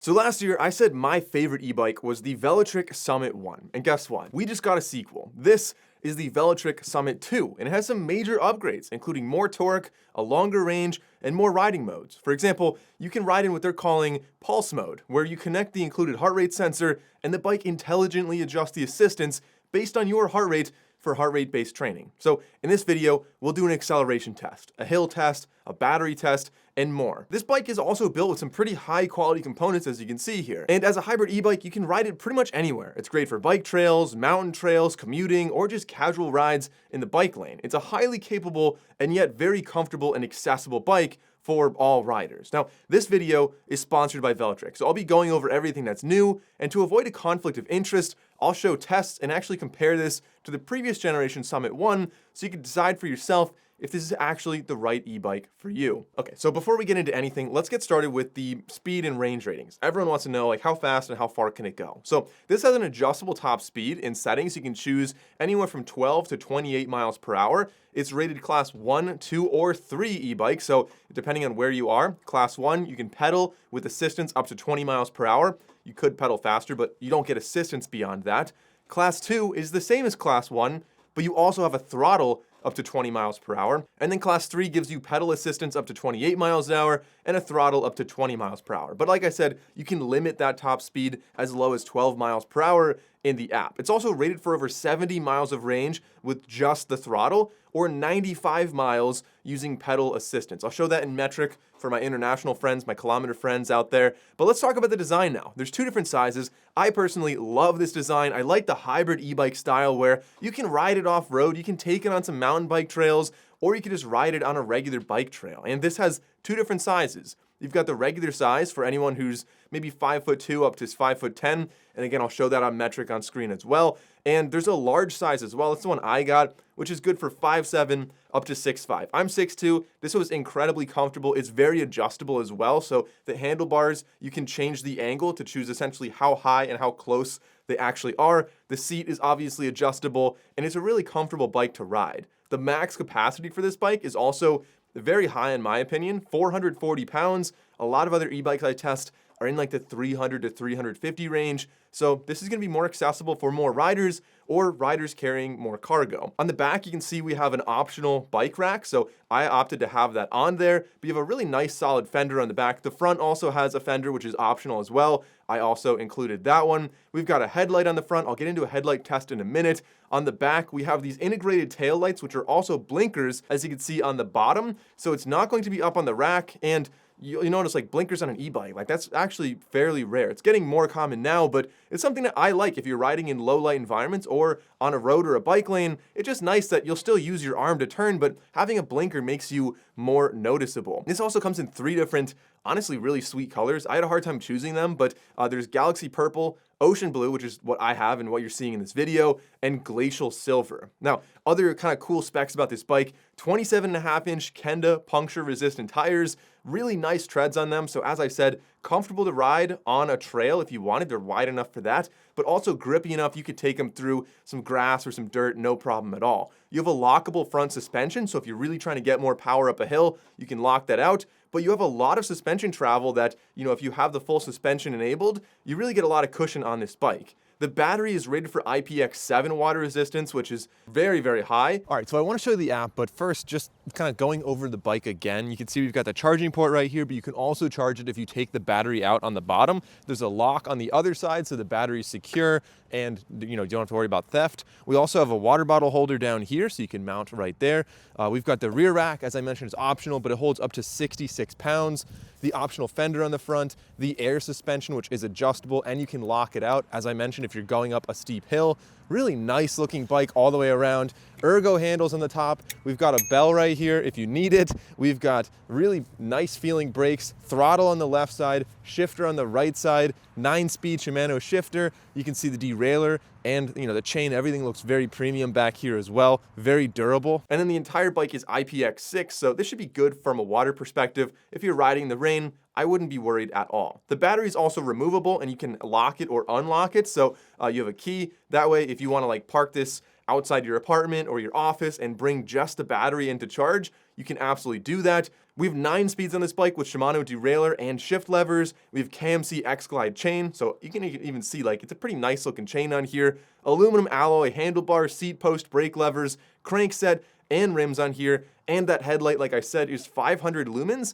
So last year, I said my favorite e-bike was the Velotric Summit 1, and guess what? We just got a sequel. This is the Velotric Summit 2, and it has some major upgrades, including more torque, a longer range, and more riding modes. For example, you can ride in what they're calling pulse mode, where you connect the included heart rate sensor, and the bike intelligently adjusts the assistance based on your heart rate for heart rate-based training. So in this video, we'll do an acceleration test, a hill test, a battery test, and more. This bike is also built with some pretty high quality components, as you can see here. And as a hybrid e-bike, you can ride it pretty much anywhere. It's great for bike trails, mountain trails, commuting, or just casual rides in the bike lane. It's a highly capable and yet very comfortable and accessible bike for all riders. Now, this video is sponsored by Velotric, so I'll be going over everything that's new, and to avoid a conflict of interest, I'll show tests and actually compare this to the previous generation Summit 1 so you can decide for yourself if this is actually the right e-bike for you. Okay, so before we get into anything, let's get started with the speed and range ratings. Everyone wants to know like how fast and how far can it go. So this has an adjustable top speed in settings. You can choose anywhere from 12 to 28 miles per hour. It's rated class 1, 2, or 3 e-bike. So depending on where you are, class 1, you can pedal with assistance up to 20 miles per hour. You could pedal faster, but you don't get assistance beyond that. Class 2 is the same as class 1, but you also have a throttle up to 20 miles per hour. And then class 3 gives you pedal assistance up to 28 miles an hour and a throttle up to 20 miles per hour. But like I said, you can limit that top speed as low as 12 miles per hour in the app. It's also rated for over 70 miles of range with just the throttle, or 95 miles using pedal assistance. I'll show that in metric for my international friends, my kilometer friends out there. But let's talk about the design now. There's two different sizes. I personally love this design. I like the hybrid e-bike style where you can ride it off-road, you can take it on some mountain bike trails, or you can just ride it on a regular bike trail. And this has two different sizes. You've got the regular size for anyone who's maybe 5'2" up to 5'10", and again, I'll show that on metric on screen as well. And there's a large size as well. It's the one I got, which is good for 5'7" up to 6'5". I'm 6'2". This was incredibly comfortable. It's very adjustable as well. So the handlebars, you can change the angle to choose essentially how high and how close they actually are. The seat is obviously adjustable, and it's a really comfortable bike to ride. The max capacity for this bike is also very high in my opinion, 440 pounds. A lot of other e-bikes I test are in like the 300 to 350 range. So this is gonna be more accessible for more riders or riders carrying more cargo. On the back, you can see we have an optional bike rack. So I opted to have that on there, but you have a really nice solid fender on the back. The front also has a fender, which is optional as well. I also included that one. We've got a headlight on the front. I'll get into a headlight test in a minute. On the back, we have these integrated tail lights, which are also blinkers, as you can see on the bottom. So it's not going to be up on the rack, and you notice like blinkers on an e-bike, like that's actually fairly rare. It's getting more common now, but it's something that I like if you're riding in low light environments or on a road or a bike lane. It's just nice that you'll still use your arm to turn, but having a blinker makes you more noticeable. This also comes in 3 different, honestly really sweet colors. I had a hard time choosing them, but there's Galaxy Purple, Ocean Blue, which is what I have and what you're seeing in this video, and Glacial Silver. Now, other kind of cool specs about this bike, 27.5-inch Kenda puncture-resistant tires, really nice treads on them. So as I said, comfortable to ride on a trail if you wanted. They're wide enough for that, but also grippy enough you could take them through some grass or some dirt, no problem at all. You have a lockable front suspension, so if you're really trying to get more power up a hill, you can lock that out. But you have a lot of suspension travel that, if you have the full suspension enabled, you really get a lot of cushion on this bike. The battery is rated for IPX7 water resistance, which is very, very high. All right, so I want to show you the app, but first, just kind of going over the bike again. You can see we've got the charging port right here, but you can also charge it if you take the battery out on the bottom. There's a lock on the other side, so the battery is secure, and you don't have to worry about theft. We also have a water bottle holder down here, so you can mount right there. We've got the rear rack, as I mentioned, is optional, but it holds up to 66 pounds. The optional fender on the front, the air suspension, which is adjustable, and you can lock it out, as I mentioned, if you're going up a steep hill. Really nice looking bike all the way around. Ergo handles on the top. We've got a bell right here if you need it. We've got really nice feeling brakes, throttle on the left side, shifter on the right side, 9-speed Shimano shifter. You can see the derailleur and the chain, everything looks very premium back here as well, very durable. And then the entire bike is IPX6, so this should be good from a water perspective. If you're riding in the rain, I wouldn't be worried at all. The battery is also removable and you can lock it or unlock it. So you have a key. That way, if you want to like park this outside your apartment or your office and bring just the battery into charge, you can absolutely do that. We have 9 speeds on this bike with Shimano derailleur and shift levers. We have KMC X-Glide chain, so you can even see like it's a pretty nice looking chain on here. Aluminum alloy handlebars, seat post, brake levers, crank set, and rims on here. And that headlight, like I said, is 500 lumens.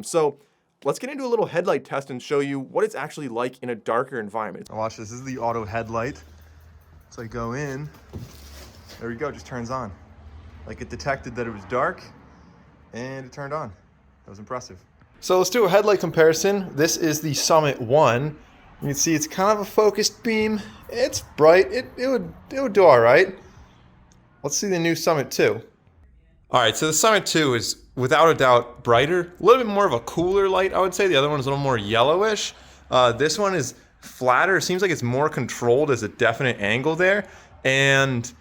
So let's get into a little headlight test and show you what it's actually like in a darker environment. Now watch this. This is the auto headlight. So I go in. There we go. Just turns on. Like it detected that it was dark, and it turned on. That was impressive. So let's do a headlight comparison. This is the Summit 1. You can see it's kind of a focused beam. It's bright. It would do all right. Let's see the new Summit 2. All right, so the Summit 2 is without a doubt brighter. A little bit more of a cooler light, I would say. The other one is a little more yellowish. This one is flatter. It seems like it's more controlled as a definite angle there, and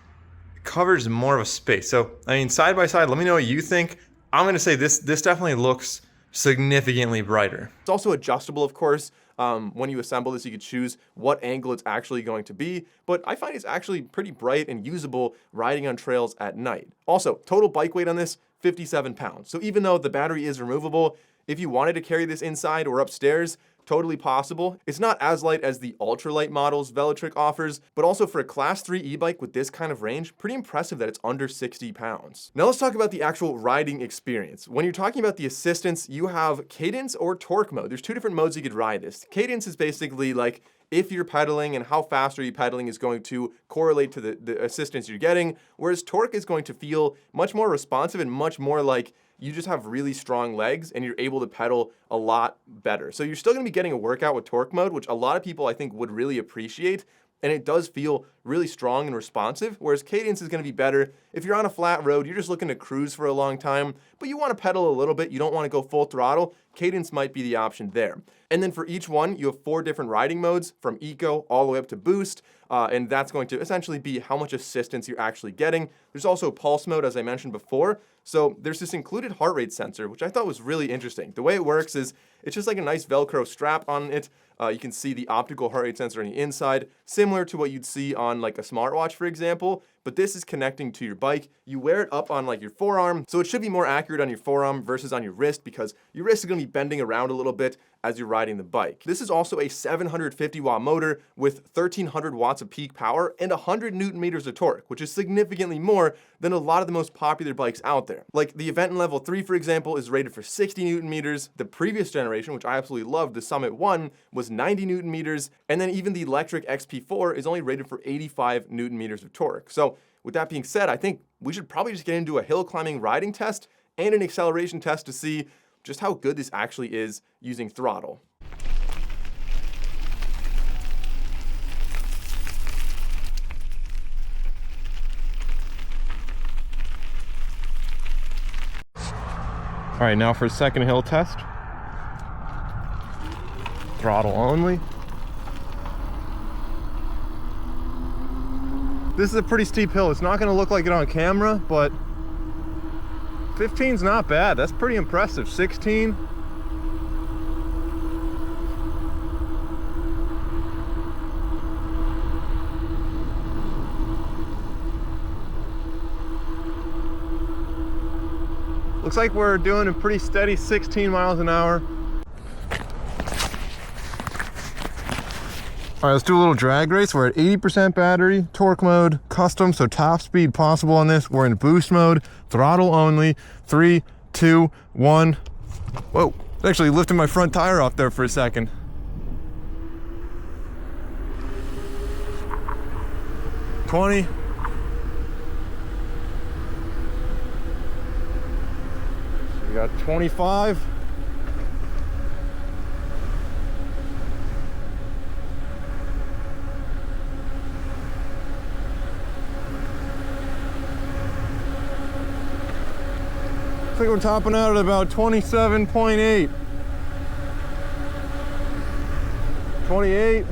covers more of a space. So, I mean, side by side, let me know what you think. I'm gonna say this definitely looks significantly brighter. It's also adjustable, of course. When you assemble this, you could choose what angle it's actually going to be, but I find it's actually pretty bright and usable riding on trails at night. Also, total bike weight on this, 57 pounds. So even though the battery is removable, if you wanted to carry this inside or upstairs, totally possible. It's not as light as the ultralight models Velotric offers, but also for a class 3 e-bike with this kind of range, pretty impressive that it's under 60 pounds. Now let's talk about the actual riding experience. When you're talking about the assistance, you have cadence or torque mode. There's 2 different modes you could ride this. Cadence is basically like if you're pedaling and how fast are you pedaling is going to correlate to the assistance you're getting, whereas torque is going to feel much more responsive and much more like you just have really strong legs and you're able to pedal a lot better. So you're still gonna be getting a workout with torque mode, which a lot of people I think would really appreciate. And it does feel really strong and responsive, whereas cadence is gonna be better if you're on a flat road, you're just looking to cruise for a long time, but you wanna pedal a little bit, you don't wanna go full throttle, cadence might be the option there. And then for each one, you have 4 different riding modes, from eco all the way up to boost, and that's going to essentially be how much assistance you're actually getting. There's also pulse mode, as I mentioned before, so there's this included heart rate sensor, which I thought was really interesting. The way it works is it's just like a nice Velcro strap on it. You can see the optical heart rate sensor on the inside, similar to what you'd see on like a smartwatch, for example, but this is connecting to your bike. You wear it up on like your forearm, so it should be more accurate on your forearm versus on your wrist because your wrist is gonna be bending around a little bit as you're riding the bike. This is also a 750 watt motor with 1300 watts of peak power and 100 Newton meters of torque, which is significantly more than a lot of the most popular bikes out there. Like the Event in Level 3, for example, is rated for 60 Newton meters. The previous generation, which I absolutely loved, the Summit 1, was 90 Newton meters. And then even the Electric XP4 is only rated for 85 Newton meters of torque. So with that being said, I think we should probably just get into a hill climbing riding test and an acceleration test to see just how good this actually is using throttle. All right, now for a second hill test. Throttle only. This is a pretty steep hill. It's not gonna look like it on camera, but 15's not bad. That's pretty impressive. 16. Looks like we're doing a pretty steady 16 miles an hour. All right, let's do a little drag race. We're at 80% battery, torque mode, custom, so top speed possible on this. We're in boost mode, throttle only. 3, 2, 1. Whoa, actually lifted my front tire off there for a second. $20. We got 25. I think we're topping out at about 27.8. 28.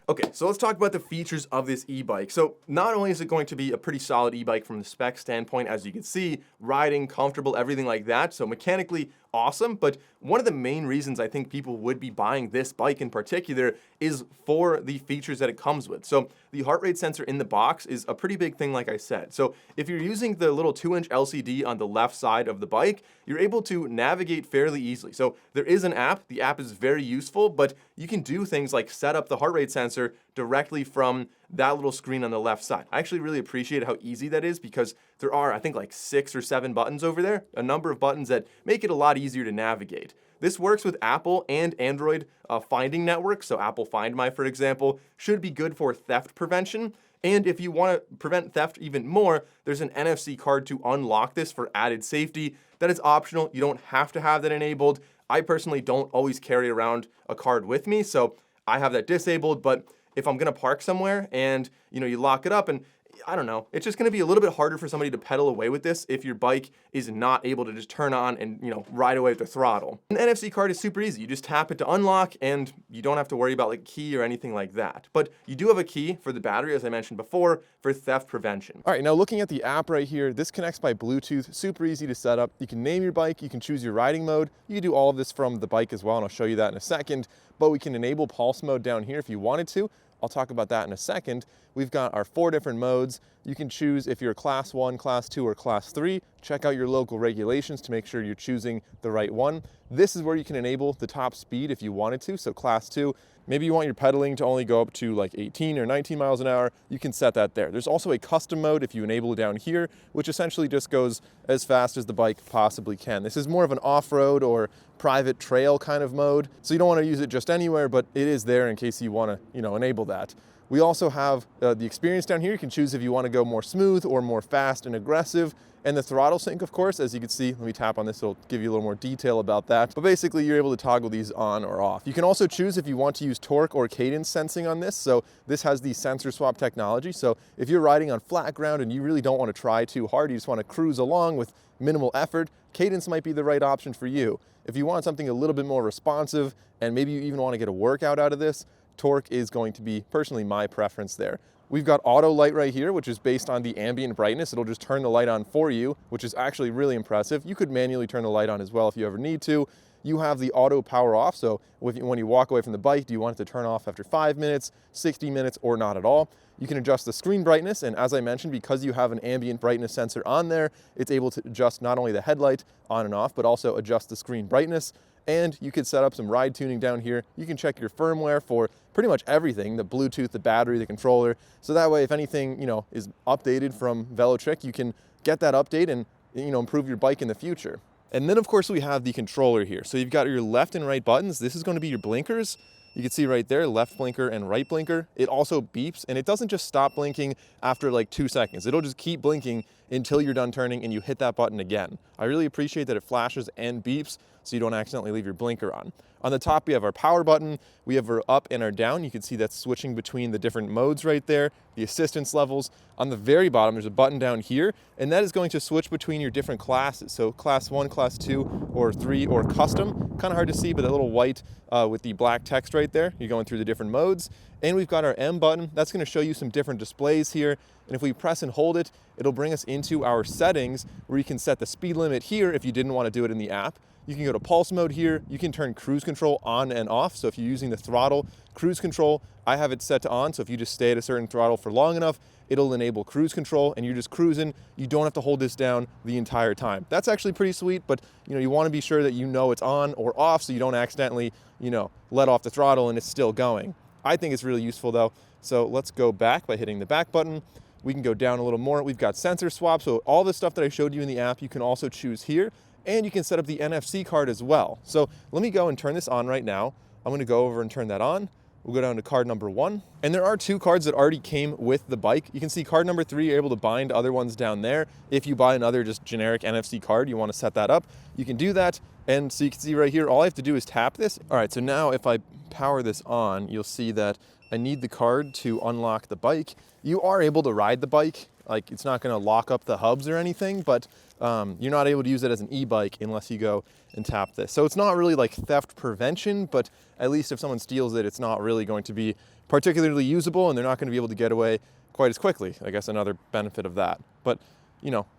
Okay, so let's talk about the features of this e-bike. So not only is it going to be a pretty solid e-bike from the spec standpoint, as you can see, riding, comfortable, everything like that. So mechanically, awesome, but one of the main reasons I think people would be buying this bike in particular is for the features that it comes with. So the heart rate sensor in the box is a pretty big thing, like I said. So if you're using the little 2-inch LCD on the left side of the bike, you're able to navigate fairly easily. So there is an app. The app is very useful, but you can do things like set up the heart rate sensor directly from that little screen on the left side. I actually really appreciate how easy that is because there are, I think, like 6 or 7 buttons over there, a number of buttons that make it a lot easier to navigate. This works with Apple and Android finding networks. So Apple Find My, for example, should be good for theft prevention. And if you want to prevent theft even more, there's an NFC card to unlock this for added safety. That is optional. You don't have to have that enabled. I personally don't always carry around a card with me, so I have that disabled. But if I'm going to park somewhere and you lock it up, and I don't know, it's just going to be a little bit harder for somebody to pedal away with this if your bike is not able to just turn on and ride away with the throttle. An NFC card is super easy. You just tap it to unlock and you don't have to worry about like key or anything like that. But you do have a key for the battery, as I mentioned before, for theft prevention. All right, now looking at the app right here, this connects by Bluetooth, super easy to set up. You can name your bike, you can choose your riding mode. You can do all of this from the bike as well, and I'll show you that in a second. But we can enable pulse mode down here if you wanted to. I'll talk about that in a second. We've got our 4 different modes. You can choose if you're class 1, class 2, or class 3. Check out your local regulations to make sure you're choosing the right one. This is where you can enable the top speed if you wanted to. So class 2, maybe you want your pedaling to only go up to like 18 or 19 miles an hour. You can set that there. There's also a custom mode if you enable it down here, which essentially just goes as fast as the bike possibly can. This is more of an off-road or private trail kind of mode. So you don't want to use it just anywhere, but it is there in case you want to, enable that. We also have the experience down here. You can choose if you want to go more smooth or more fast and aggressive. And the throttle sync, of course, as you can see, let me tap on this, it'll give you a little more detail about that. But basically, you're able to toggle these on or off. You can also choose if you want to use torque or cadence sensing on this. So this has the sensor swap technology. So if you're riding on flat ground and you really don't want to try too hard, you just want to cruise along with minimal effort, cadence might be the right option for you. If you want something a little bit more responsive, and maybe you even want to get a workout out of this, torque is going to be personally my preference there. We've got auto light right here, which is based on the ambient brightness. It'll just turn the light on for you, which is actually really impressive. You could manually turn the light on as well if you ever need to. You have the auto power off, so when you walk away from the bike, do you want it to turn off after 5 minutes, 60 minutes, or not at all? You can adjust the screen brightness, and as I mentioned, because you have an ambient brightness sensor on there, it's able to adjust not only the headlight on and off, but also adjust the screen brightness. And you could set up some ride tuning down here. You can check your firmware for pretty much everything, the Bluetooth, the battery, the controller. So that way, if anything, is updated from Velotric, you can get that update and, improve your bike in the future. And then of course we have the controller here. So you've got your left and right buttons. This is going to be your blinkers. You can see right there, left blinker and right blinker. It also beeps, and it doesn't just stop blinking after like 2 seconds. It'll just keep blinking until you're done turning and you hit that button again. I really appreciate that it flashes and beeps so you don't accidentally leave your blinker on. On the top, we have our power button. We have our up and our down. You can see that's switching between the different modes right there, the assistance levels. On the very bottom, there's a button down here, and that is going to switch between your different classes. So class 1, class 2, or 3, or custom. Kind of hard to see, but that little white with the black text right there, you're going through the different modes. And we've got our M button. That's going to show you some different displays here. And if we press and hold it, it'll bring us into our settings where you can set the speed limit here if you didn't want to do it in the app. You can go to pulse mode here. You can turn cruise control on and off. So if you're using the throttle, cruise control, I have it set to on. So if you just stay at a certain throttle for long enough, it'll enable cruise control and you're just cruising. You don't have to hold this down the entire time. That's actually pretty sweet, but you want to be sure that it's on or off so you don't accidentally, let off the throttle and it's still going. I think it's really useful though. So let's go back by hitting the back button. We can go down a little more. We've got sensor swap. So all the stuff that I showed you in the app, you can also choose here. And you can set up the NFC card as well. So let me go and turn this on right now. I'm gonna go over and turn that on. We'll go down to card number 1. And there are 2 cards that already came with the bike. You can see card number 3, you're able to bind other ones down there. If you buy another just generic NFC card, you wanna set that up, you can do that. And so you can see right here, all I have to do is tap this. All right, so now if I power this on, you'll see that I need the card to unlock the bike. You are able to ride the bike. Like it's not gonna lock up the hubs or anything, but you're not able to use it as an e-bike unless you go and tap this. So it's not really like theft prevention, but at least if someone steals it, it's not really going to be particularly usable and they're not gonna be able to get away quite as quickly. I guess another benefit of that. But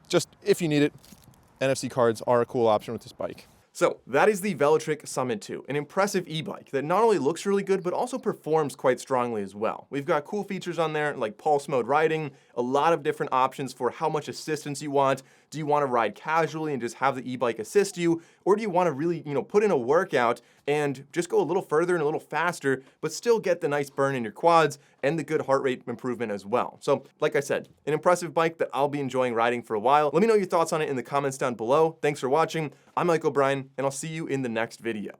just if you need it, NFC cards are a cool option with this bike. So that is the Velotric Summit 2, an impressive e-bike that not only looks really good, but also performs quite strongly as well. We've got cool features on there like pulse mode riding, a lot of different options for how much assistance you want. Do you want to ride casually and just have the e-bike assist you? Or do you want to really, put in a workout and just go a little further and a little faster, but still get the nice burn in your quads and the good heart rate improvement as well? So, like I said, an impressive bike that I'll be enjoying riding for a while. Let me know your thoughts on it in the comments down below. Thanks for watching. I'm Mike O'Brien, and I'll see you in the next video.